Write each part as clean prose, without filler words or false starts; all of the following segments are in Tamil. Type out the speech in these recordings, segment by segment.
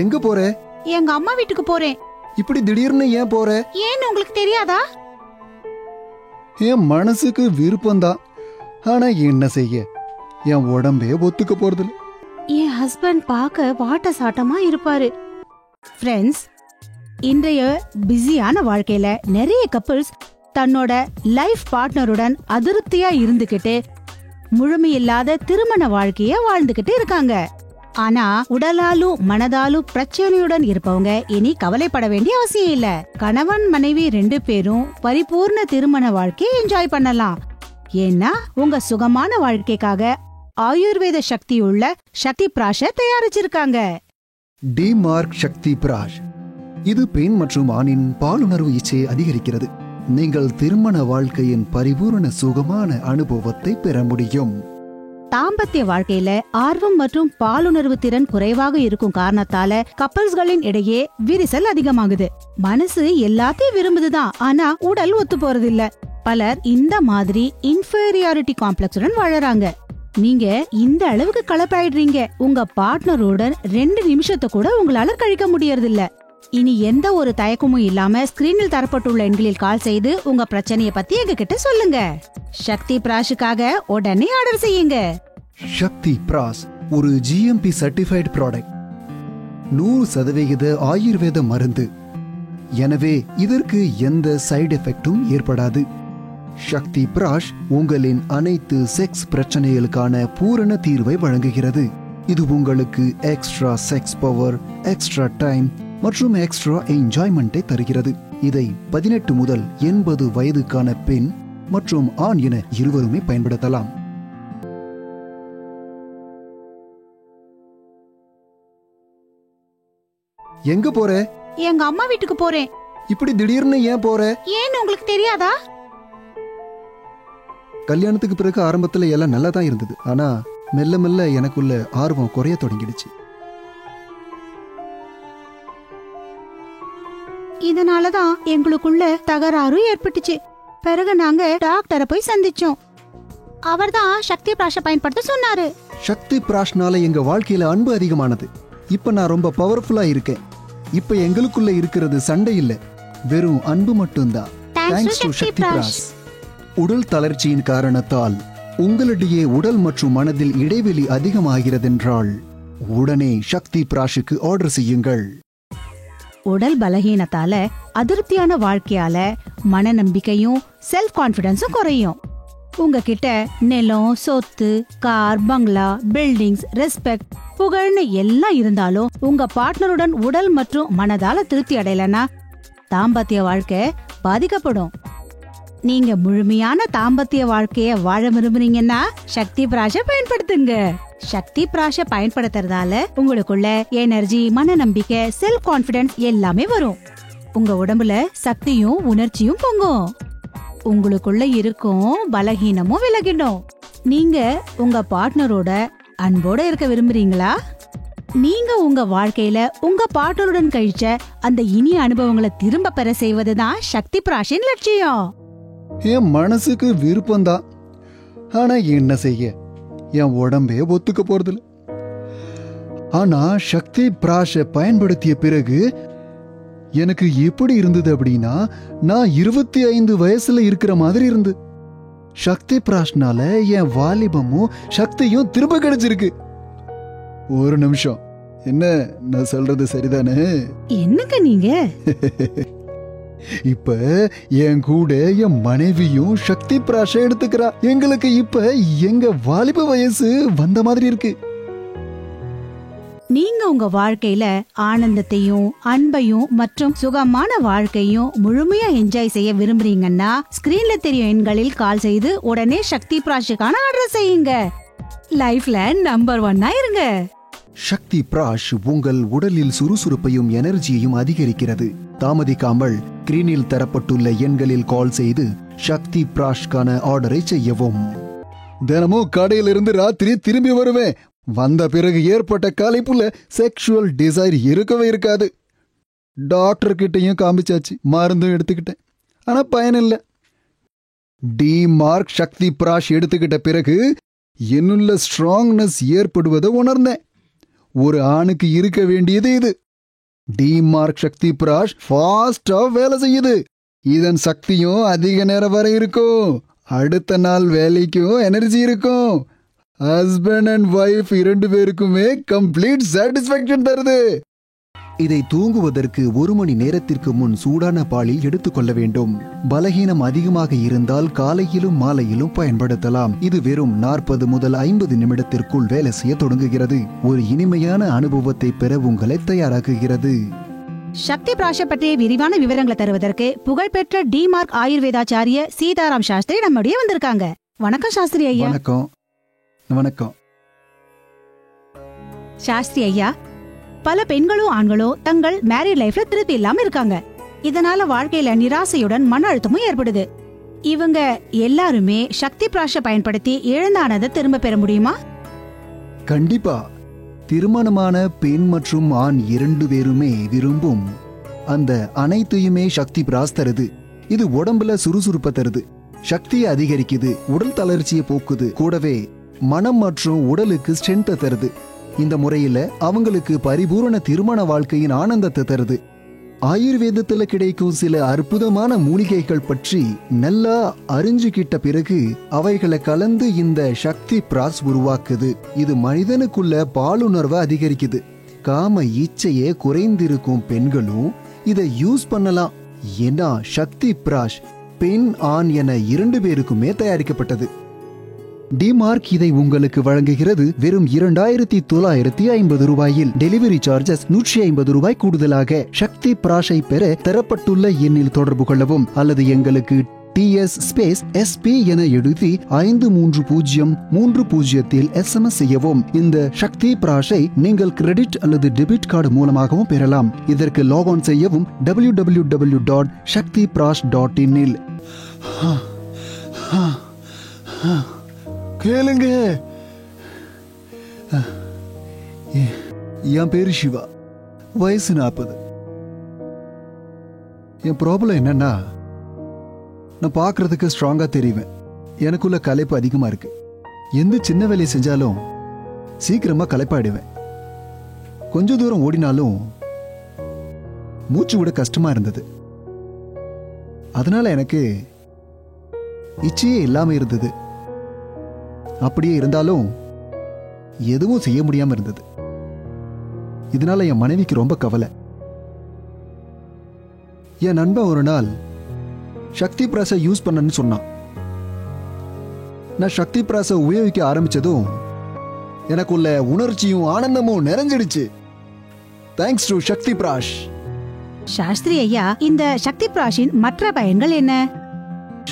எங்க போற? எங்க அம்மா வீட்டுக்கு போறேன். இப்படி திடீர்னு ஏன் போற? ஏன்னு உங்களுக்கு தெரியாதா? என் மனசுக்கு விருப்பம்தான், ஆனா என்ன செய்ய, என் உடம்பே ஒத்துக்க போறதில்ல. என் ஹஸ்பண்ட் பார்க்க வாட்ட சாட்டமா இருப்பாரு. ஃப்ரெண்ட்ஸ், இன்றைய பிஸியான வாழ்க்கையில நிறைய கப்பிள்ஸ் தன்னோட லைஃப் பார்ட்னருடன் அதிருப்தியா இருந்துகிட்டு முழுமையில்லாத திருமண வாழ்க்கைய வாழ்ந்துகிட்டு இருக்காங்க. ஆனா உடலாலும் மனதாலும் பிரச்சனையுடன் இருப்பவங்க இனி கவலைப்பட வேண்டிய அவசியம் இல்ல. கணவன் மனைவி 2 பேரும் பரிபூர்ண திருமண வாழ்க்கையை என்ஜாய் பண்ணலாம். ஏன்னா உங்க சுகமான வாழ்க்கைக்காக ஆயுர்வேத சக்தி உள்ள சக்தி பிராஷ தயாரிச்சிருக்காங்க. டிமார்க் சக்தி பிராஷ். இது பெண் மற்றும் ஆணின் பாலுணர்வு இச்சையை அதிகரிக்கிறது. நீங்கள் திருமண வாழ்க்கையின் பரிபூரண சுகமான அனுபவத்தை பெற முடியும். தாம்பத்திய வாழ்க்கையில ஆர்வம் மற்றும் பாலுணர்வு திறன் குறைவாக இருக்கும் காரணத்தால கப்பல்ஸ்களின் இடையே விரிசல் அதிகமாகுது. மனசு எல்லாத்தையும் விரும்புதுதான், ஆனா உடல் ஒத்து போறது இல்ல. பலர் இந்த மாதிரி இன்ஃபீரியாரிட்டி காம்ப்ளெக்ஸுடன் வாழறாங்க. நீங்க இந்த அளவுக்கு கலப்பாயிடுறீங்க, உங்க பார்ட்னருடன் 2 நிமிஷத்தை கூட உங்களால கழிக்க முடியறது இல்ல. இனி எந்த ஒரு தயக்கமும் இல்லாம ஸ்கிரீனில் தரப்பட்டுள்ள எண்களில் கால் செய்து உங்க பிரச்சனைய பத்தி எங்ககிட்ட சொல்லுங்க. சக்தி பிராஷுக்காக உடனே ஆர்டர் செய்யுங்க. சக்தி பிராஷ் ஒரு GMP சர்டிஃபைட் ப்ராடக்ட், 100% ஆயுர்வேத மருந்து. எனவே இதற்கு எந்த சைடு எஃபெக்டும் ஏற்படாது. சக்தி பிராஷ் உங்களின் அனைத்து செக்ஸ் பிரச்சனைகளுக்கான பூரண தீர்வை வழங்குகிறது. இது உங்களுக்கு extra sex power, extra time மற்றும் எக்ஸ்ட்ரா என்ஜாய்மெண்டை தருகிறது. இதை 18 முதல் 80 வயதுக்கான பெண் மற்றும் ஆண் என இருவருமே பயன்படுத்தலாம். எங்க போற? எங்க அம்மா வீட்டுக்கு போறேன். இப்படி திடீர்னு ஏன் போற? ஏன்னு உங்களுக்கு தெரியாதா? கல்யாணத்துக்கு பிறகு ஆரம்பத்துல எல்லாம் நல்லா தான் இருந்தது, ஆனா மெல்ல மெல்ல எனக்குள்ள ஆர்வம் குறைய தொடங்கிடுச்சு. இதனாலதான் எங்களுக்குள்ள தகராறு ஏற்பட்டுச்சு. பிறகு நாங்க டாக்டரை போய் சந்திச்சோம். அவர்தான் சக்தி பிராஷ பயன்படுத்த சொன்னாரு. சக்தி பிராஷ்னால எங்க வாழ்க்கையில அன்பு அதிகமானது. இப்ப நான் ரொம்ப பவர்ஃபுல்லா இருக்கேன். இப்ப எங்களுக்குள்ள இருக்கிறது சண்டை இல்ல, வெறும் அன்பு மட்டும்தான். தேங்க்ஸ் டு சக்தி பிராஷ். உடல் தளர்ச்சியின் காரணத்தால் உங்களிடையே உடல் மற்றும் மனதில் இடைவெளி அதிகமாகிறதென்றால் உடனே சக்தி பிராஷுக்கு ஆர்டர் செய்யுங்கள். உடல் பலகீனத்தால அதிருப்தியான வாழ்க்கையால மன நம்பிக்கையும் செல்ஃப் கான்பிடன்ஸும் குறையும். உங்ககிட்ட நிலம், சொத்து, கார், பங்களா, பில்டிங்ஸ், ரெஸ்பெக்ட், புகழ்னு எல்லாம் இருந்தாலும் உங்க பார்ட்னருடன் உடல் மற்றும் மனதால திருப்தி அடையலனா தாம்பத்திய வாழ்க்கை பாதிக்கப்படும். நீங்க முழுமையான தாம்பத்திய வாழ்க்கைய வாழ விரும்புறீங்கன்னா சக்தி பிராஷ பயன்படுத்துங்க. சக்தி பிராஷ பயன்படுத்துறதால உங்களுக்குள்ள எனர்ஜி, மன நம்பிக்கை, செல்ஃப் கான்பிடன்ஸ் எல்லாமே வரும். உங்க உடம்புல சக்தியும் உணர்ச்சியும் பொங்கும். உங்களுக்குள்ள இருக்கும் பலகீனமும் விலகிடும். நீங்க உங்க பார்ட்னரோட அன்போட இருக்க விரும்புறீங்களா? நீங்க உங்க வாழ்க்கையில உங்க பார்ட்னருடன் கழிச்ச அந்த இனிய அனுபவங்களை திரும்ப பெற செய்வதுதான் சக்தி பிராஷின் லட்சியம். என் மனசுக்கு விருப்பம்தான், ஆனா என்ன செய்ய, என் உடம்பே ஒத்துக்க போறதில்ல. ஆனா சக்தி பிராஷ பயன்படுத்திய பிறகு எனக்கு எப்படி இருந்தது அப்படின்னா, நான் 25 வயசுல இருக்கிற மாதிரி இருந்து. சக்தி பிராஷ்னால என் வாலிபமும் சக்தியும் திரும்ப கிடைச்சிருக்கு. ஒரு நிமிஷம், என்ன நான் சொல்றது சரிதானே? என்னங்க நீங்க? இப்ப என் கூட என் மனைவியும் சக்தி பிராஷ எடுத்துக்கிறா. எங்களுக்கு இப்ப எங்க வாலிப வயசு வந்த மாதிரி இருக்கு. நீங்க உங்க வாழ்க்கையில ஆனந்தத்தையும் அன்பையும் மற்றும் சுகமான வாழ்க்கையும் முழுமையா என்ஜாய் செய்ய விரும்புறீங்கன்னா ஸ்கிரீன்ல தெரியும் எண்களில் கால் செய்து உடனே சக்தி பிராஷுக்கான ஆர்டர் செய்யுங்க. லைஃப்ல நம்பர் 1 இருங்க. சக்தி பிராஷ் உங்கள் உடலில் சுறுசுறுப்பையும் எனர்ஜியையும் அதிகரிக்கிறது. தாமதிக்காமல் ஸ்கிரீனில் தரப்பட்டுள்ள எண்களில் கால் செய்து சக்தி பிராஷ்கான ஆர்டரை செய்யவும். தினமும் கடையிலிருந்து ராத்திரி திரும்பி வருவேன். வந்த பிறகு ஏற்பட்ட களைப்புல செக்ஷுவல் டிசைர் இருக்கவே இருக்காது. டாக்டர் கிட்டையும் காமிச்சாச்சு, மருந்தும் எடுத்துக்கிட்டேன், ஆனா பயனில்லை. டிமார்க் சக்தி பிராஷ் எடுத்துக்கிட்ட பிறகு என்னுள்ள ஸ்ட்ராங்னஸ் ஏற்படுவதை உணர்ந்தேன். ஒரு ஆணுக்கு இருக்க வேண்டியது இது. டிமார்க் சக்தி பிராஷ் ஃபாஸ்டா வேலை செய்யுது. இதன் சக்தியும் அதிக நேரம் வரை இருக்கும். அடுத்த நாள் வேலைக்கும் எனர்ஜி இருக்கும். ஹஸ்பண்ட் அண்ட் ஒய்ஃப் 2 பேருக்குமே கம்ப்ளீட் சாட்டிஸ்பாக்சன் தருது. இதை தூங்குவதற்கு 1 மணி நேரத்திற்கு முன் சூடான பாலில் எடுத்துக்கொள்ள வேண்டும். பலகீனம் அதிகமாக இருந்தால் காலையிலும் மாலையிலும் பயன்படுத்தலாம். இது வெறும் 40 முதல் 50 நிமிடத்திற்குள் வேலை செய்ய தொடங்குகிறது. ஒரு இனிமையான அனுபவத்தை பெற உங்களை தயாராக்குகிறது. சக்தி பிராஷ பற்றிய விரிவான விவரங்களை தருவதற்கு புகழ்பெற்ற டிமார்க் ஆயுர்வேதாச்சாரிய சீதாராம் சாஸ்திரி நம்முடைய வந்திருக்காங்க. வணக்கம் சாஸ்திரி ஐயா. வணக்கம். வணக்கம் சாஸ்திரி ஐயா. பல பெண்களும் ஆண்களும் தங்கள் மேரிட் லைஃப்ல திருப்தி இல்லாம இருக்காங்க. இதனால வாழ்க்கையில நிராசையுடன் மன அழுத்தமும் ஏற்படுது. இவங்க எல்லாருமே சக்தி பிராஷ பயன்படுத்தி இழந்தானதை திரும்ப பெற முடியுமா? கண்டிப்பா. திருமணமான பெண் மற்றும் ஆண் 2 பேருமே விரும்பும் அந்த அனைத்தையுமே சக்தி பிராஸ் தருது. இது உடம்புல சுறுசுறுப்பை தருது, சக்தியை அதிகரிக்குது, உடல் தளர்ச்சியை போக்குது, கூடவே மனம் மற்றும் உடலுக்கு ஸ்ட்ரென்த்தை தருது. இந்த முறையில அவங்களுக்கு பரிபூரண திருமண வாழ்க்கையின் ஆனந்தத்தை தருது. ஆயுர்வேதத்துல கிடைக்கும் சில அற்புதமான மூலிகைகள் பற்றி நல்லா அறிஞ்சுக்கிட்ட பிறகு அவைகளை கலந்து இந்த சக்தி பிராஸ் உருவாக்குது. இது மனிதனுக்குள்ள பாலுணர்வை அதிகரிக்குது. காம இச்சையே குறைந்திருக்கும் பெண்களும் இதை யூஸ் பண்ணலாம். ஏன்னா சக்தி பிராஷ் பெண் ஆண் என 2 பேருக்குமே தயாரிக்கப்பட்டது. டிமார்க் இதை உங்களுக்கு வழங்குகிறது வெறும் 2950 ரூபாயில். டெலிவரி சார்ஜஸ் 150 ரூபாய் கூடுதலாக. சக்தி பிராஷை பெற தரப்பட்டுள்ள எண்ணில் தொடர்பு கொள்ளவும் அல்லது எங்களுக்கு TS SP என எழுதி 530330 SMS செய்யவும். இந்த சக்தி பிராஷை நீங்கள் கிரெடிட் அல்லது டெபிட் கார்டு மூலமாகவும் பெறலாம். இதற்கு லாக்ஆன் செய்யவும் www.shaktiprash.in இல். கேளுங்க. என் பேரு சிவா, வயசு 40. என் ப்ராப்ளம் என்னன்னா, நான் பார்க்கறதுக்கு ஸ்ட்ராங்கா தெரிவேன். எனக்குள்ள களைப்பு அதிகமா இருக்கு. எந்த சின்ன வேலையை செஞ்சாலும் சீக்கிரமா களைப்பாயிடுவேன். கொஞ்ச தூரம் ஓடினாலும் மூச்சு விட கஷ்டமா இருந்தது. அதனால எனக்கு இச்சையே இல்லாம இருந்தது. அப்படியே இருந்தாலும் எதுவும் செய்ய முடியாம இருந்தது. இதனால என் மனைவிக்கு ரொம்ப கவலை. என் நண்பன் ஒரு நாள் சக்தி பிராஸை யூஸ் பண்ணன்னு சொன்னான். நான் சக்தி பிராஸை உபயோகிக்க ஆரம்பிச்சதும் எனக்குள்ள உணர்ச்சியும் ஆனந்தமும் நிறைஞ்சிடுச்சு. தேங்க்ஸ் டு சக்தி பிராஷ். சாஸ்திரி ஐயா, இந்த சக்தி பிராஷின் மற்ற பயன்கள் என்ன?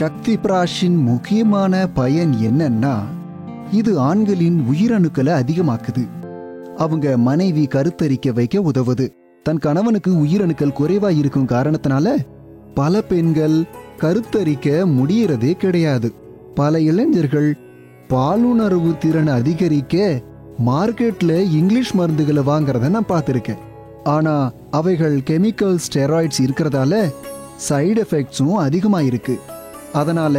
சக்தி பிராஷின் முக்கியமான பயன் என்னன்னா, இது ஆண்களின் உயிரணுக்களை அதிகமாக்குது. அவங்க மனைவி கருத்தரிக்க வைக்க உதவுது. தன் கணவனுக்கு உயிரணுக்கள் குறைவா இருக்கும் காரணத்தினால பல பெண்கள் கருத்தரிக்க முடியறதே கிடையாது. பல இளைஞர்கள் பாலுணர்வு திறன் அதிகரிக்க மார்க்கெட்ல இங்கிலீஷ் மருந்துகளை வாங்குறத நான் பார்த்திருக்கேன். ஆனா அவைகள் கெமிக்கல் ஸ்டெராய்ட்ஸ் இருக்கிறதால சைடு எஃபெக்ட்ஸும் அதிகமா இருக்கு. அதனால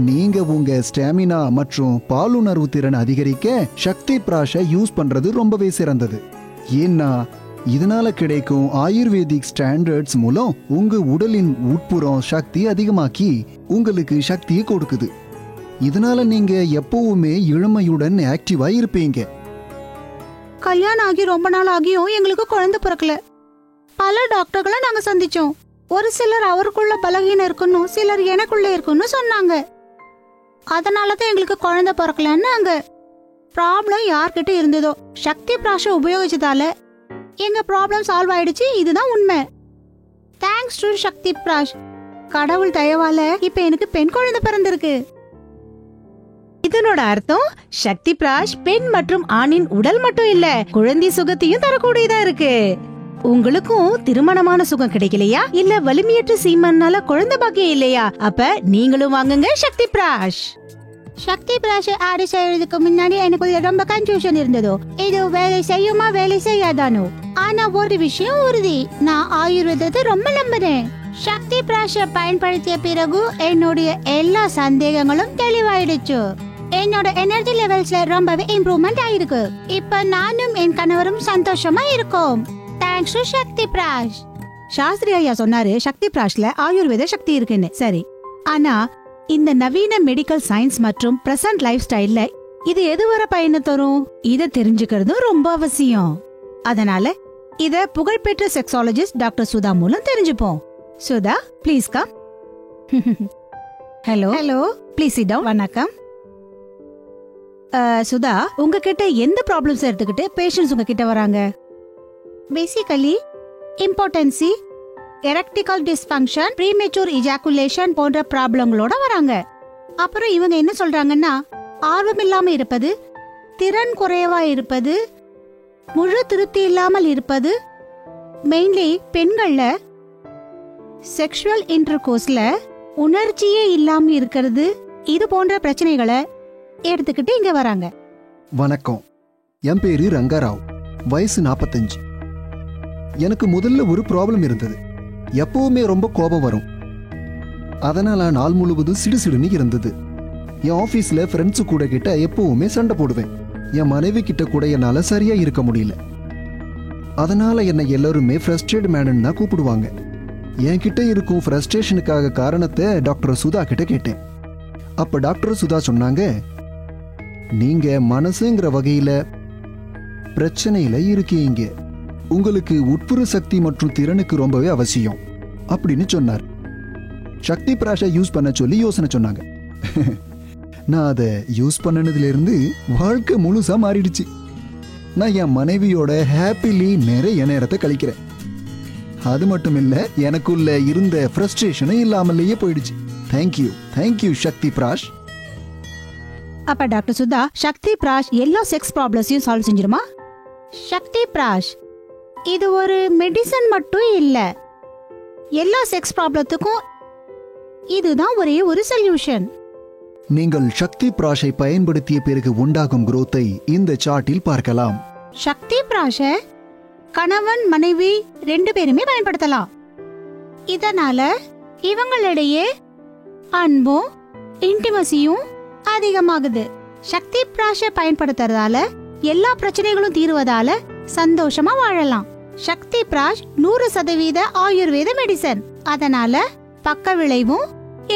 நீங்க உங்க ஸ்டாமினா மற்றும் பாலுணர்வு திறன் அதிகரிக்க சக்தி பிராஷை யூஸ் பண்றது ரொம்பவே சிறந்தது. ஏன்னா இதனால கிடைக்கும் ஆயுர்வேதிக் ஸ்டாண்டர்ட்ஸ் மூலம் உங்க உடலின் உட்புறம் சக்தி அதிகமாக்கி உங்களுக்கு சக்தியை கொடுக்குது. இதனால நீங்க எப்பவுமே இளமையுடன் ஆக்டிவா இருப்பீங்க. கல்யாணம் ஆகி ரொம்ப நாள் ஆகியும் எங்களுக்கு குழந்தை பிறக்கல. பல டாக்டர்களை நாங்க சந்திச்சோம். ஒரு சிலர் அவருக்குள்ள பலகீனம் இருக்குன்னு, சிலர் எனக்குள்ள இருக்குன்னு சொன்னாங்க. அதனாலதான் எங்களுக்கு குழந்தை பிறக்கலன்னாங்க. ப்ராப்ளம் யார்கிட்ட இருந்ததோ சக்தி பிராஷ உபயோகிச்சதால எங்க ப்ராப்ளம் சால்வ் ஆயிடுச்சு. இதுதான் உண்மை. தேங்க்ஸ் டு சக்தி பிராஷ். கடவுள் தயவால இப்ப எனக்கு பெண் குழந்தை பிறந்திருக்கு. இதனோட அர்த்தம் சக்தி பிராஷ் பெண் மற்றும் ஆணின் உடல் மட்டும் இல்ல, குழந்தை சுகத்தையும் தரக்கூடியதா இருக்கு. உங்களுக்கும் திருமணமான சுகம் கிடைக்கலையா, இல்ல வலிமையற்ற சீமன்னால குழந்தை பாக்கியம் இல்லையா? அப்ப நீங்களும் வாங்குங்க சக்தி பிராஷ். சக்தி பிராஷ் ஆடு செய்யறதுக்கு முன்னாடி எனக்கு ரொம்ப கன்ஃபியூஷன் இருந்ததோ, இது வேலை செய்யுமா வேலை செய்யாதானோ. ஆனா ஒரு விஷயம் உறுதி, நான் ஆயுர்வேதத்தை ரொம்ப நம்புறேன். சக்தி பிராஷ பயன்படுத்திய பிறகு என்னுடைய எல்லா சந்தேகங்களும் தெளிவாயிடுச்சு. என்னோட எனர்ஜி லெவல்ஸ்ல ரொம்பவே இம்ப்ரூவ்மெண்ட் ஆயிருக்கு. இப்ப நானும் என் கணவரும் சந்தோஷமா இருக்கோம். தேங்க்ஸ் டு சக்தி பிராஷ். சாஸ்திரி ஐயா சொன்னாரு சக்தி பிராஷ்ல ஆயுர்வேத சக்தி இருக்குன்னு. சரி, ஆனா இந்த நவீன மெடிக்கல் சயின்ஸ் மற்றும் பிரசன்ட் லைஃப் ஸ்டைல்ல இது எதுவரை பயணம் தரும் இத தெரிஞ்சுக்கிறதும் ரொம்ப அவசியம். அதனால இத புகழ்பெற்ற செக்ஸாலஜிஸ்ட் டாக்டர் சுதா மூலம் தெரிஞ்சுப்போம். Sudha, please come. Hello hello, please sit down. வணக்கம். சுதா, உங்ககிட்ட எந்த ப்ராப்ளம்ஸ் எடுத்துக்கிட்டு பேஷண்ட்ஸ் உங்ககிட்ட வராங்க? Basically impotency, erectile dysfunction, premature ejaculation போன்ற ப்ராப்ளங்களோட வராங்க. அப்புறம் இவங்க என்ன சொல்றாங்கன்னா, ஆர்வம் இல்லாம இருப்பது, திறன் குறைவா இருப்பது, முழு திருப்தி இல்லாமல் இருப்பது, மெயின்லி பெண்கள்ல செக்ஷுவல் இன்டர்கோர்ஸ்ல உணர்ச்சியே இல்லாம இருக்கிறது, இது போன்ற பிரச்சனைகளை எடுத்துக்கிட்டு இங்க வராங்க. வணக்கம், என் பேரு ரங்கராவ், வயசு 45. எனக்கு முதல்ல ஒரு ப்ராப்ளம் இருந்தது. எப்பவுமே ரொம்ப கோபம் வரும். அதனால நாள் முழுவதும் சிடுசிடுன்னு இருந்தது. என் ஆபீஸ்ல ஃப்ரெண்ட்ஸு கூட கிட்ட எப்பவுமே சண்டை போடுவேன். என் மனைவி கிட்ட கூட என்னால சரியா இருக்க முடியல. அதனால என்னை எல்லாருமே ஃப்ரஸ்ட்ரேட் மேன் தான் கூப்பிடுவாங்க. என்கிட்ட இருக்கும் ஃப்ரஸ்ட்ரேஷனுக்காக காரணத்தை டாக்டர் சுதா கிட்ட கேட்டேன். அப்ப டாக்டர் சுதா சொன்னாங்க, நீங்க மனசுங்கிற வகையில பிரச்சனையில இருக்கீங்க. உங்களுக்கு உட்புற சக்தி மற்றும் திறனுக்கு ரொம்பவே அவசியம் அப்படின்னு சொன்னார். சக்தி பிராஷை யூஸ் பண்ண சொல்லி யோசனை சொன்னாங்க. நான் அதை யூஸ் பண்ணனதுல இருந்து வாழ்க்கை முழுசா மாறிடுச்சு. நான் என் மனைவியோட ஹாப்பிலி நிறைய நேரத்தை கழிக்கிறேன். அது மட்டும் இல்ல, எனக்குள்ள இருந்த ஃப்ரஸ்ட்ரேஷனும் இல்லாமலேயே போயிடுச்சு. தேங்க்யூ சக்தி பிராஷ். அப்ப டாக்டர் சுதா, சக்தி பிராஷ் எல்லா செக்ஸ் ப்ராப்ளம்ஸையும் சால்வ் செஞ்சிருமா? சக்தி பிராஷ் இது ஒரு மெடிசன் மட்டும் இல்ல. எல்லா செக்ஸ் ப்ராப்ளத்துக்கும் இதுதான் ஒரே ஒரு சொல்யூஷன். நீங்கள் சக்தி பிராஷை பயன்படுத்திய பிறகு உண்டாகும் growth-ஐ இந்த சார்ட்டில் பார்க்கலாம். சக்தி பிராஷ கணவன் மனைவி 2 பேருமே பயன்படுத்தலாம். இதனால இவங்களிடையே அன்பும் இன்டிமசியும் அதிகமாகுது. சக்தி பிராஷ பயன்படுத்துறதால எல்லா பிரச்சனைகளும் தீருவதால சந்தோஷமா வாழலாம். சக்தி பிராஷ் 100% ஆயுர்வேத மெடிசன். அதனால பக்க விளைவும்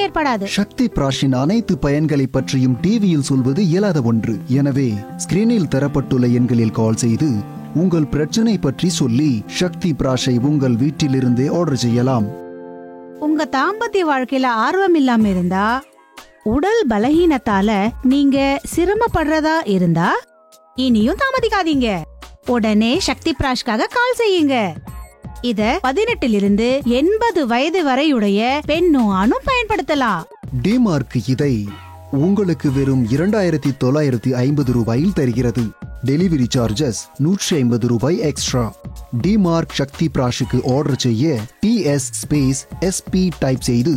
ஏற்படாது. சக்தி பிராஷின் அனைத்து பயன்களை பற்றியும் டிவியில் சொல்வது இயலாத ஒன்று. எனவே ஸ்கிரீனில் தரப்பட்டுள்ள எண்களில் கால் செய்து உங்கள் பிரச்சனை பற்றி சொல்லி சக்தி பிராஷை உங்கள் வீட்டிலிருந்தே ஆர்டர் செய்யலாம். உங்க தாம்பத்திய வாழ்க்கையில ஆர்வம் இல்லாம இருந்தா, உடல் பலகீனத்தால நீங்க சிரமப்படுறதா இருந்தா, இனியும் தாமதிக்காதீங்க. உடனே சக்தி பிராஷ்காக கால் செய்யுங்க. இத 18 80 வயது வரையுடைய பெண்ணும் ஆணும் பயன்படுத்தலாம். டிமார்க் இதை உங்களுக்கு வெறும் 2950 ரூபாயில் தருகிறது. டெலிவரி சார்ஜஸ் 150 ரூபாய் எக்ஸ்ட்ரா. டிமார்க் சக்தி பிராஷுக்கு ஆர்டர் செய்ய TS ஸ்பேஸ் SP டைப் செய்து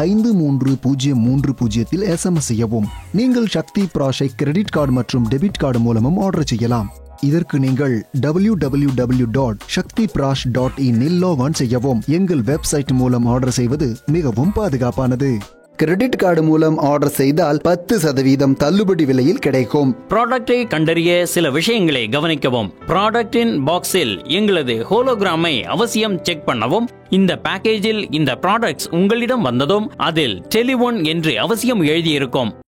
53030 SMS செய்யவும். நீங்கள் சக்தி பிராஷை கிரெடிட் கார்டு மற்றும் டெபிட் கார்டு மூலமும் ஆர்டர் செய்யலாம். இதற்கு நீங்கள் www.shaktiprash.in இல் லாக் செய்யவும். எங்கள் வெப்சைட் மூலம் ஆர்டர் செய்வது மிகவும் பாதுகாப்பானது. கிரெடிட் கார்டு மூலம் ஆர்டர் செய்தால் 10% தள்ளுபடி விலையில் கிடைக்கும். ப்ராடக்டை கண்டறிய சில விஷயங்களை கவனிக்கவும். ப்ராடக்டின் பாக்ஸில் எங்களது ஹோலோகிராமை அவசியம் செக் பண்ணவும். இந்த பேக்கேஜில் இந்த ப்ராடக்ட்ஸ் உங்களிடம் வந்ததும் அதில் டெலிஃபோன் என்று அவசியம் எழுதியிருக்கும்.